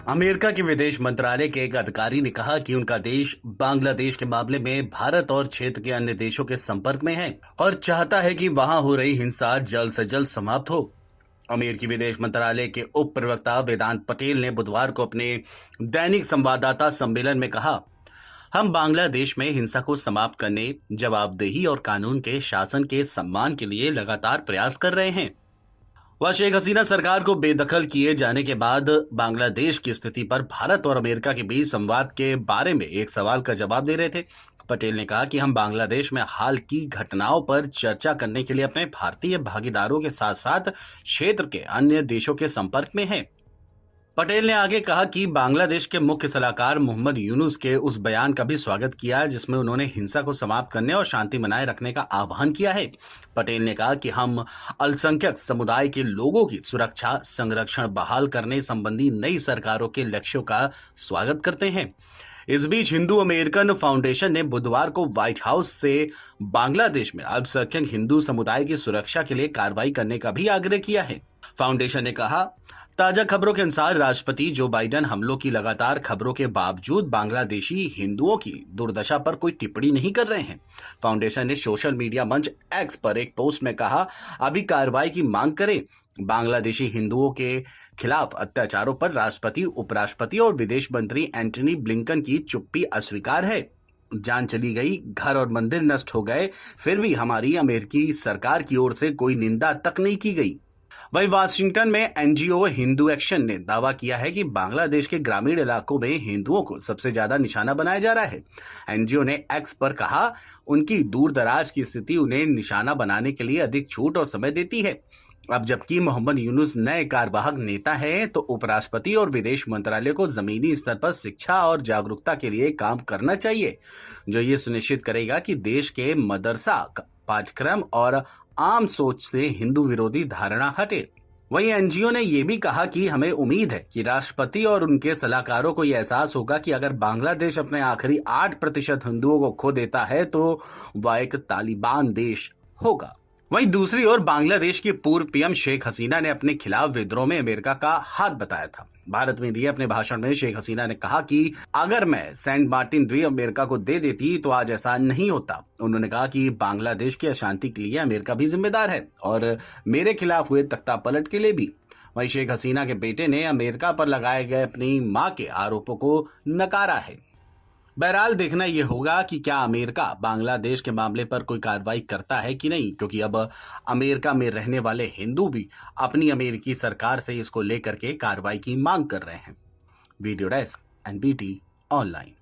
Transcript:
America के विदेश मंत्रालय के एक अधिकारी ने कहा कि उनका देश बांग्लादेश के मामले में भारत और क्षेत्र के अन्य देशों के संपर्क में है और चाहता है कि वहां हो रही हिंसा जल्द से जल्द समाप्त हो। अमेरिकी विदेश मंत्रालय के उप प्रवक्ता वेदांत पटेल ने बुधवार को अपने दैनिक संवाददाता सम्मेलन में कहा, हम बांग्लादेश में हिंसा को समाप्त करने, जवाबदेही और कानून के शासन के सम्मान के लिए लगातार प्रयास कर रहे हैं। वह शेख हसीना सरकार को बेदखल किए जाने के बाद बांग्लादेश की स्थिति पर भारत और अमेरिका के बीच संवाद के बारे में एक सवाल का जवाब दे रहे थे। पटेल ने कहा कि हम बांग्लादेश में हाल की घटनाओं पर चर्चा करने के लिए अपने भारतीय भागीदारों के साथ साथ क्षेत्र के अन्य देशों के संपर्क में हैं। पटेल ने आगे कहा कि बांग्लादेश के मुख्य सलाहकार मोहम्मद यूनुस के उस बयान का भी स्वागत किया जिसमें उन्होंने हिंसा को समाप्त करने और शांति बनाए रखने का आह्वान किया है। पटेल ने कहा कि हम अल्पसंख्यक समुदाय के लोगों की सुरक्षा, संरक्षण बहाल करने संबंधी नई सरकारों के लक्ष्यों का स्वागत करते हैं। इस बीच हिंदू अमेरिकन फाउंडेशन ने बुधवार को व्हाइट हाउस से बांग्लादेश में अल्पसंख्यक हिंदू समुदाय की सुरक्षा के लिए कार्रवाई करने का भी आग्रह किया है। फाउंडेशन ने कहा, ताजा खबरों के अनुसार राष्ट्रपति जो बाइडेन हमलों की लगातार खबरों के बावजूद बांग्लादेशी हिंदुओं की दुर्दशा पर कोई टिप्पणी नहीं कर रहे हैं। फाउंडेशन ने सोशल मीडिया मंच एक्स पर एक पोस्ट में कहा, अभी कार्रवाई की मांग करें। बांग्लादेशी हिंदुओं के खिलाफ अत्याचारों पर राष्ट्रपति, उपराष्ट्रपति और विदेश मंत्री एंटनी ब्लिंकन की चुप्पी अस्वीकार है। जान चली गई, घर और मंदिर नष्ट हो गए, फिर भी हमारी अमेरिकी सरकार की ओर से कोई निंदा तक नहीं की गई। वहीं वाशिंगटन में एनजीओ हिंदू एक्शन ने दावा किया है कि बांग्लादेश के ग्रामीण इलाकों में हिंदुओं को सबसे ज्यादा निशाना बनाया जा रहा है। एनजीओ ने एक्स पर कहा, उनकी दूर दराज की स्थिति उन्हें निशाना बनाने के लिए अधिक छूट और समय देती है। अब जबकि मोहम्मद यूनुस नए कार्यवाहक नेता हैं, तो उपराष्ट्रपति और विदेश मंत्रालय को जमीनी स्तर पर शिक्षा और जागरूकता के लिए काम करना चाहिए, जो ये सुनिश्चित करेगा कि देश के मदरसा पाठ्यक्रम और आम सोच से हिंदू विरोधी धारणा हटे। वहीं एनजीओ ने यह भी कहा कि हमें उम्मीद है कि राष्ट्रपति और उनके सलाहकारों को यह एहसास होगा कि अगर बांग्लादेश अपने आखिरी 8% हिंदुओं को खो देता है तो वह एक तालिबान देश होगा। वहीं दूसरी ओर बांग्लादेश की पूर्व पीएम शेख हसीना ने अपने खिलाफ विद्रोह में अमेरिका का हाथ बताया था। भारत में दिए अपने भाषण में शेख हसीना ने कहा कि अगर मैं सेंट मार्टिन द्वीप अमेरिका को दे देती तो आज ऐसा नहीं होता। उन्होंने कहा कि बांग्लादेश की अशांति के लिए अमेरिका भी जिम्मेदार है और मेरे खिलाफ हुए तख्तापलट के लिए भी। वहीं शेख हसीना के बेटे ने अमेरिका पर लगाए गए अपनी मां के आरोपों को नकारा है। बहरहाल देखना यह होगा कि क्या अमेरिका बांग्लादेश के मामले पर कोई कार्रवाई करता है कि नहीं, क्योंकि अब अमेरिका में रहने वाले हिंदू भी अपनी अमेरिकी सरकार से इसको लेकर के कार्रवाई की मांग कर रहे हैं। Video desk, NBT online.